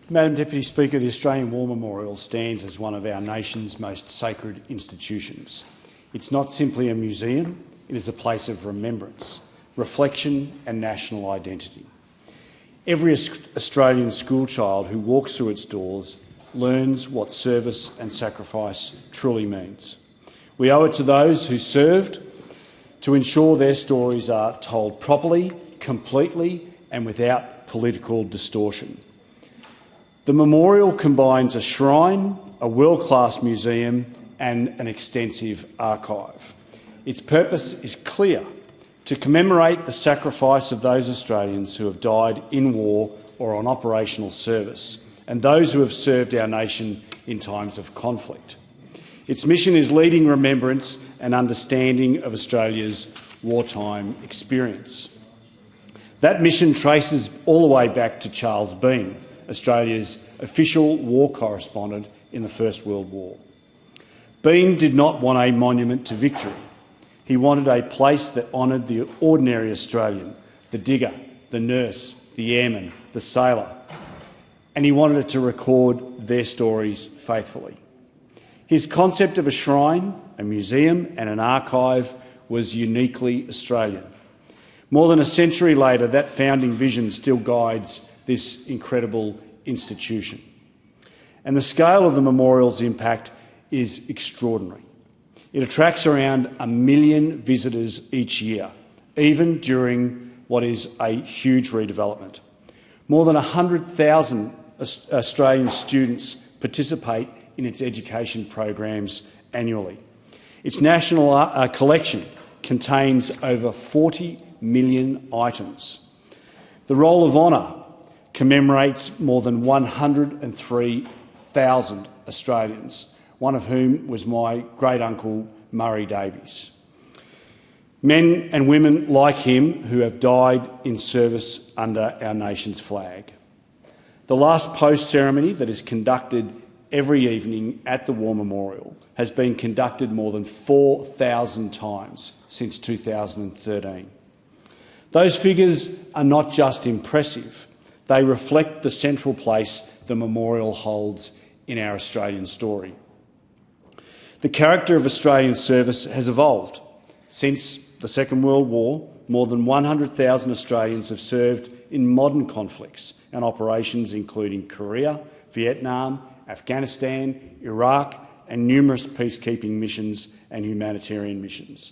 Madam Deputy Speaker, the Australian War Memorial stands as one of our nation's most sacred institutions. It's not simply a museum, it is a place of remembrance, reflection and national identity. Every Australian schoolchild who walks through its doors learns what service and sacrifice truly means. We owe it to those who served to ensure their stories are told properly, completely and without political distortion. The memorial combines a shrine, a world-class museum and an extensive archive. Its purpose is clear: to commemorate the sacrifice of those Australians who have died in war or on operational service, and those who have served our nation in times of conflict. Its mission is leading remembrance and understanding of Australia's wartime experience. That mission traces all the way back to Charles Bean, Australia's official war correspondent in the First World War. Bean did not want a monument to victory. He wanted a place that honoured the ordinary Australian, the digger, the nurse, the airman, the sailor, and he wanted it to record their stories faithfully. His concept of a shrine, a museum and an archive was uniquely Australian. More than a century later, that founding vision still guides this incredible institution. And the scale of the memorial's impact is extraordinary. It attracts around 1 million visitors each year, even during what is a huge redevelopment. More than 100,000 Australian students participate in its education programs annually. Its national collection contains over 40 million items. The Roll of Honour commemorates more than 103,000 Australians, one of whom was my great-uncle Murray Davies. Men and women like him who have died in service under our nation's flag. The last post ceremony that is conducted every evening at the War Memorial has been conducted more than 4,000 times since 2013. Those figures are not just impressive, they reflect the central place the memorial holds in our Australian story. The character of Australian service has evolved. Since the Second World War, more than 100,000 Australians have served in modern conflicts and operations including Korea, Vietnam, Afghanistan, Iraq and numerous peacekeeping missions and humanitarian missions.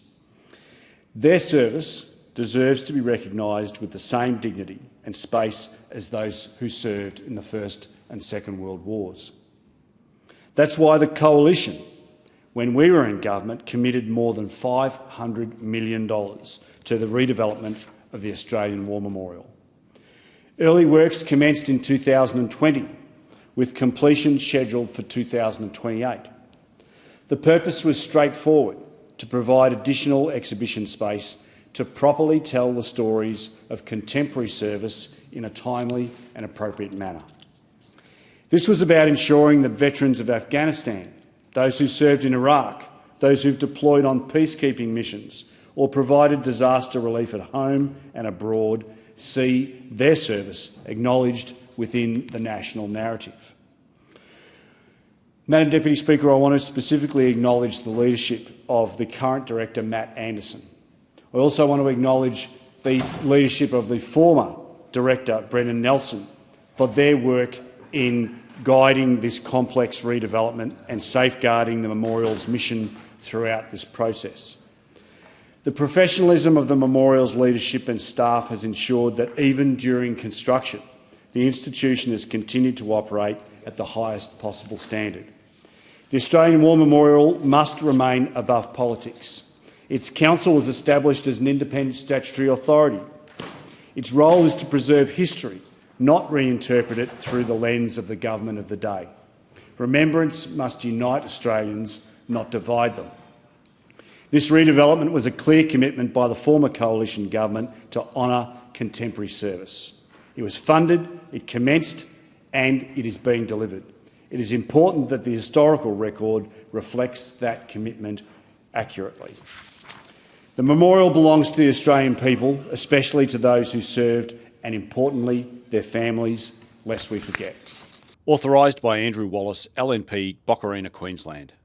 Their service deserves to be recognised with the same dignity and space as those who served in the First and Second World Wars. That's why the Coalition, when we were in government, committed more than $500 million to the redevelopment of the Australian War Memorial. Early works commenced in 2020, with completion scheduled for 2028. The purpose was straightforward: to provide additional exhibition space to properly tell the stories of contemporary service in a timely and appropriate manner. This was about ensuring that veterans of Afghanistan, those who served in Iraq, those who've deployed on peacekeeping missions or provided disaster relief at home and abroad, see their service acknowledged within the national narrative. Madam Deputy Speaker, I want to specifically acknowledge the leadership of the current Director, Matt Anderson. I also want to acknowledge the leadership of the former Director, Brendan Nelson, for their work in guiding this complex redevelopment and safeguarding the memorial's mission throughout this process. The professionalism of the memorial's leadership and staff has ensured that even during construction, the institution has continued to operate at the highest possible standard. The Australian War Memorial must remain above politics. Its council was established as an independent statutory authority. Its role is to preserve history, not reinterpret it through the lens of the government of the day. Remembrance must unite Australians, not divide them. This redevelopment was a clear commitment by the former coalition government to honour contemporary service. It was funded, it commenced, and it is being delivered. It is important that the historical record reflects that commitment accurately. The memorial belongs to the Australian people, especially to those who served, and importantly, their families, lest we forget. Authorised by Andrew Wallace, LNP, Boccarina, Queensland.